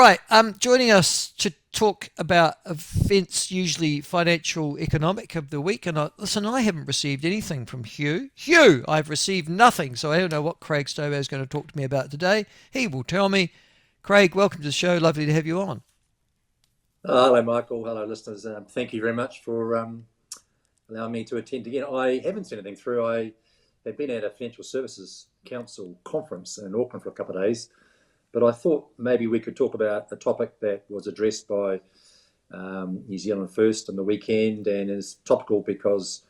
right, joining us to talk about events, usually financial, economic of the week. And listen, I haven't received anything from Hugh. Hugh, I've received nothing, so I don't know what Craig Stobo is going to talk to me about today. He will tell me. Craig, welcome to the show. Lovely to have you on. Hello, Michael. Hello, listeners. Thank you very much for allowing me to attend again. I haven't seen anything through. I have been at a Financial Services Council conference in Auckland for a couple of days, but I thought maybe we could talk about a topic that was addressed by New Zealand First on the weekend and is topical because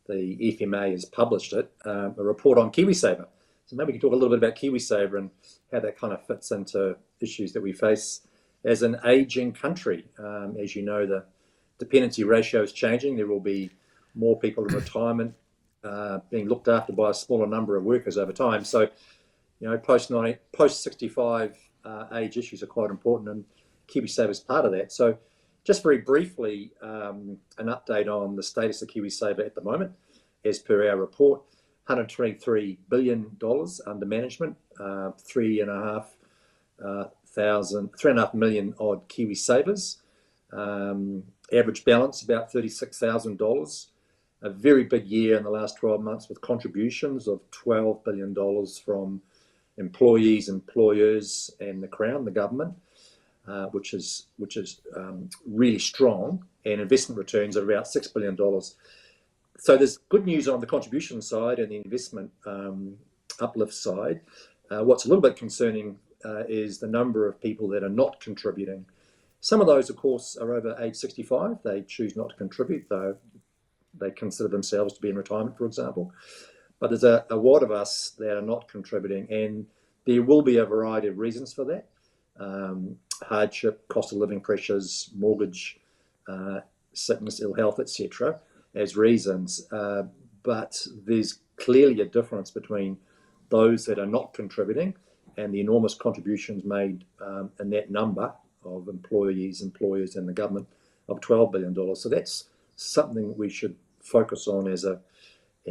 the FMA has published it, a report on KiwiSaver. So maybe we can talk a little bit about KiwiSaver and how that kind of fits into issues that we face as an aging country. As you know, the dependency ratio is changing. There will be more people in retirement being looked after by a smaller number of workers over time. So, post 65 age issues are quite important, and KiwiSaver is part of that. So, just very briefly, an update on the status of KiwiSaver at the moment, as per our report. $123 billion under management, 3.5 million odd Kiwi savers. Average balance about $36,000. A very big year in the last 12 months with contributions of $12 billion from employees, employers, and the Crown, the government, which is really strong, and investment returns of about $6 billion. So there's good news on the contribution side and the investment uplift side. What's a little bit concerning is the number of people that are not contributing. Some of those, of course, are over age 65. They choose not to contribute, though they consider themselves to be in retirement, for example. But there's a lot of us that are not contributing, and there will be a variety of reasons for that. Hardship, cost of living pressures, mortgage, sickness, ill health, etc., as reasons. But there's clearly a difference between those that are not contributing and the enormous contributions made in that number of employees, employers, and the government of $12 billion. So that's something we should focus on as a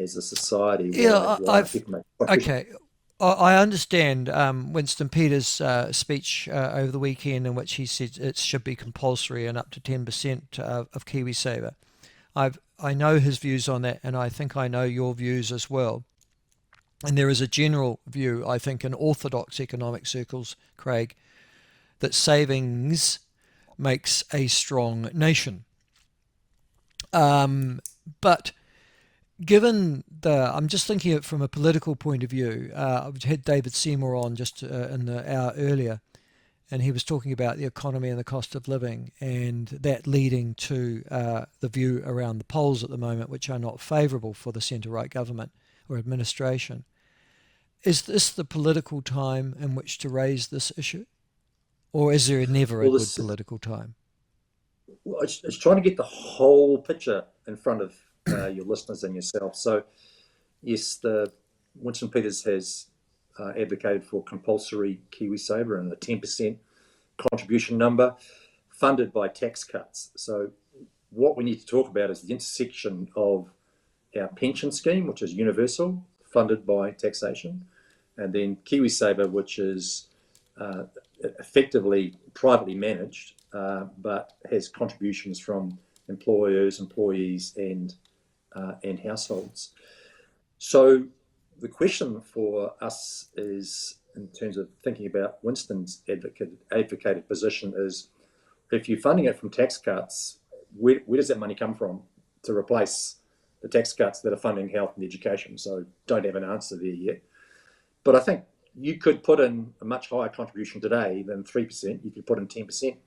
society. Yeah, Why people make contributions. okay. I understand Winston Peters' speech over the weekend in which he said it should be compulsory and up to 10% of KiwiSaver. I know his views on that, and I think I know your views as well. And there is a general view, I think, in orthodox economic circles, Craig, that savings makes a strong nation. But given I'm just thinking it from a political point of view. I've had David Seymour on just in the hour earlier, and he was talking about the economy and the cost of living, and that leading to the view around the polls at the moment, which are not favourable for the centre-right government or administration. Is this the political time in which to raise this issue? Or is there never a Well, good this, political time? well, it's trying to get the whole picture in front of your listeners and yourself. So, yes, the Winston Peters has advocated for compulsory KiwiSaver and a 10% contribution number funded by tax cuts. So what we need to talk about is the intersection of our pension scheme, which is universal, funded by taxation, and then KiwiSaver, which is uh, effectively privately managed, but has contributions from employers, employees, and households. So the question for us is, in terms of thinking about Winston's advocated position, is if you're funding it from tax cuts, where does that money come from to replace the tax cuts that are funding health and education? So don't have an answer there yet. But I think you could put in a much higher contribution today than 3%. You could put in 10%.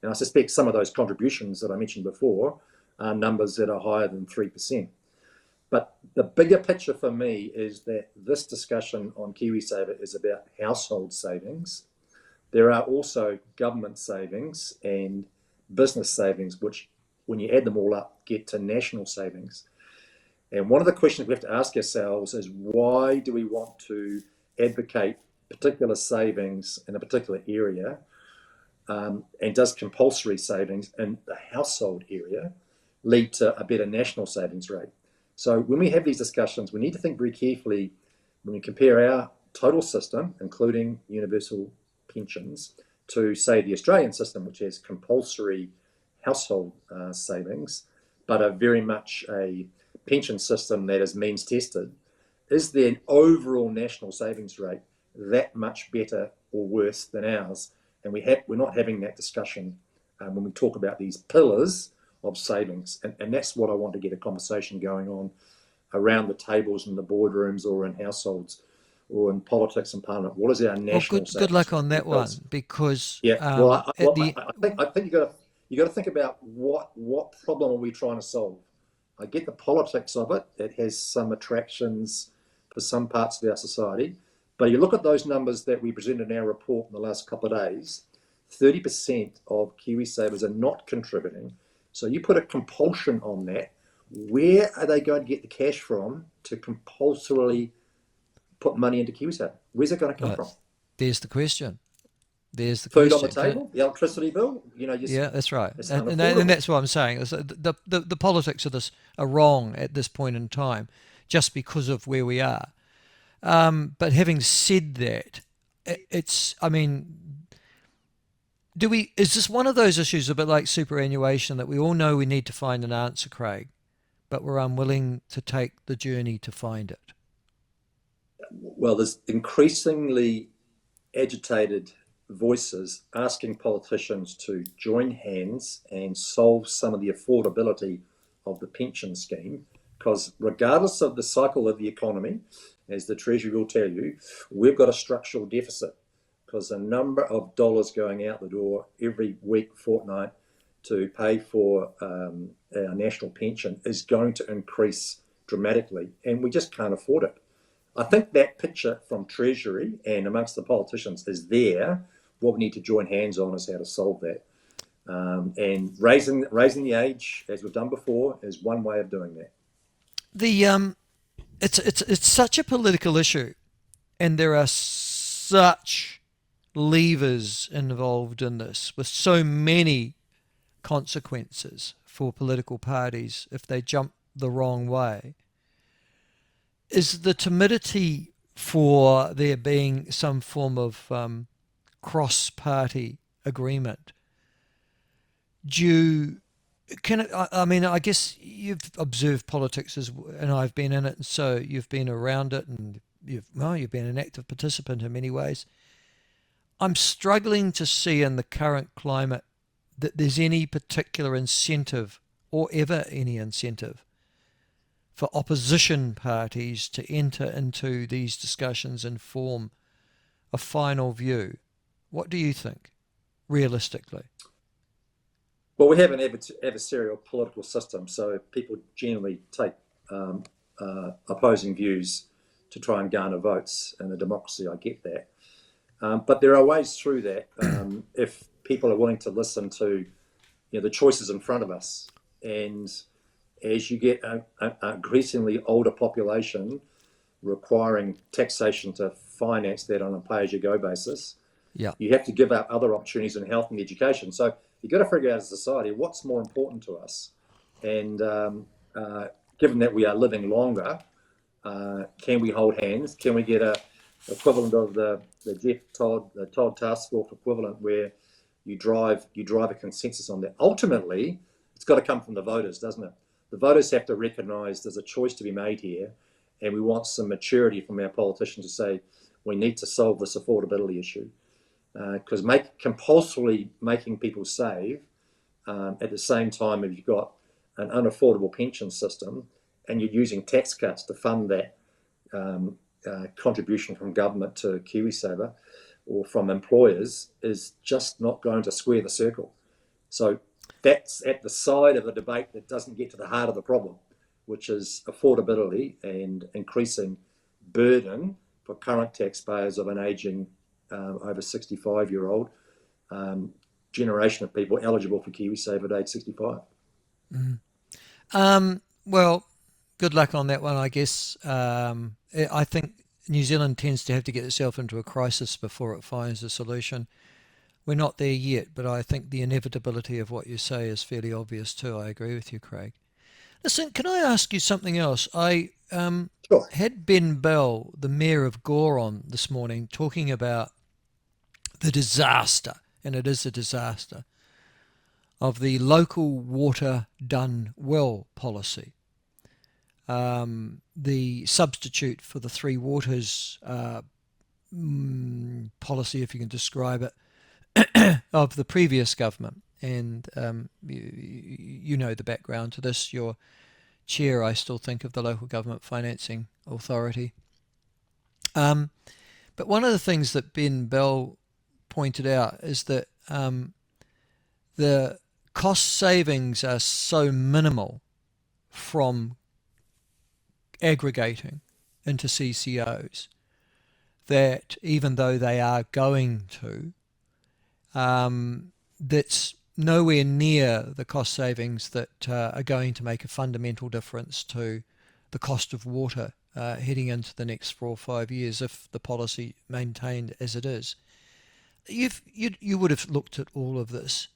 And I suspect some of those contributions that I mentioned before are numbers that are higher than 3%. But the bigger picture for me is that this discussion on KiwiSaver is about household savings. There are also government savings and business savings, which, when you add them all up, get to national savings. And one of the questions we have to ask ourselves is, why do we want to advocate particular savings in a particular area? And does compulsory savings in the household area lead to a better national savings rate? So when we have these discussions, we need to think very carefully when we compare our total system, including universal pensions, to, say, the Australian system, which has compulsory household savings, but are very much a pension system that is means tested, is there an overall national savings rate that much better or worse than ours? And we're not having that discussion when we talk about these pillars of savings. And that's what I want to get a conversation going on around the tables in the boardrooms or in households or in politics and parliament. What is our Well, national good savings luck rate? on that Because one because yeah, well, at the I think you got to think about what problem are we trying to solve. I get the politics of it. It has some attractions for some parts of our society, but you look at those numbers that we presented in our report in the last couple of days. 30% of KiwiSavers are not contributing. So you put a compulsion on that. Where are they going to get the cash from to compulsorily put money into KiwiSaver? Where's it going to come well, from? there's the question. There's the Food on the question. table, the electricity bill. Yeah, that's right, it's and unaffordable. that's what I'm saying. The politics of this are wrong at this point in time, just because of where we are. But having said that, it's I mean, do we? Is this one of those issues a bit like superannuation that we all know we need to find an answer, Craig, but we're unwilling to take the journey to find it? Well, there's increasingly agitated voices asking politicians to join hands and solve some of the affordability of the pension scheme. Because regardless of the cycle of the economy, as the Treasury will tell you, we've got a structural deficit because the number of dollars going out the door every week, fortnight to pay for our national pension is going to increase dramatically, and we just can't afford it. I think that picture from Treasury and amongst the politicians is there. What we need to join hands on is how to solve that. And raising the age, as we've done before, is one way of doing that. The it's such a political issue, and there are such levers involved in this, with so many consequences for political parties if they jump the wrong way. Is the timidity for there being some form of cross-party agreement due? I mean, I guess you've observed politics and I've been in it, and so you've been around it, and you've been an active participant in many ways. I'm struggling to see in the current climate that there's any particular incentive or ever any incentive for opposition parties to enter into these discussions and form a final view. What do you think, realistically? Well, we have an adversarial political system, so people generally take opposing views to try and garner votes in a democracy. I get that. But there are ways through that if people are willing to listen to the choices in front of us. And as you get an increasingly older population requiring taxation to finance that on a pay-as-you-go basis, Yeah. you have to give up other opportunities in health and education. So you've got to figure out as a society what's more important to us. And given that we are living longer, can we hold hands? Can we get a equivalent of the Todd Task Force equivalent where you drive a consensus on that? Ultimately, it's got to come from the voters, doesn't it? The voters have to recognise there's a choice to be made here, and we want some maturity from our politicians to say we need to solve this affordability issue. Because compulsorily making people save at the same time if you've got an unaffordable pension system and you're using tax cuts to fund that contribution from government to KiwiSaver or from employers is just not going to square the circle. So that's at the side of a debate that doesn't get to the heart of the problem, which is affordability and increasing burden for current taxpayers of an ageing over 65-year-old generation of people eligible for KiwiSaver at age 65. Well, good luck on that one, I guess. I think New Zealand tends to have to get itself into a crisis before it finds a solution. We're not there yet, but I think the inevitability of what you say is fairly obvious too. I agree with you, Craig. Listen, can I ask you something else? I Sure. had Ben Bell, the Mayor of Gore, on this morning talking about the disaster and it is a disaster, of the local water done well policy. The substitute for the three waters policy, if you can describe it, of the previous government. And you know the background to this. Your chair, I still think, of the Local Government Financing Authority. But one of the things that Ben Bell pointed out is that the cost savings are so minimal from aggregating into CCOs that even though they are going to, that's nowhere near the cost savings that are going to make a fundamental difference to the cost of water heading into the next 4 or 5 years if the policy maintained as it is. You would have looked at all of this.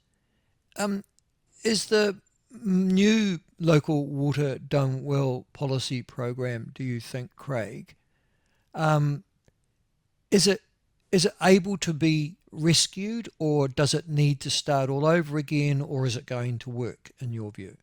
Is the new local water done well policy program, do you think, Craig, is it able to be rescued, or does it need to start all over again, or is it going to work in your view?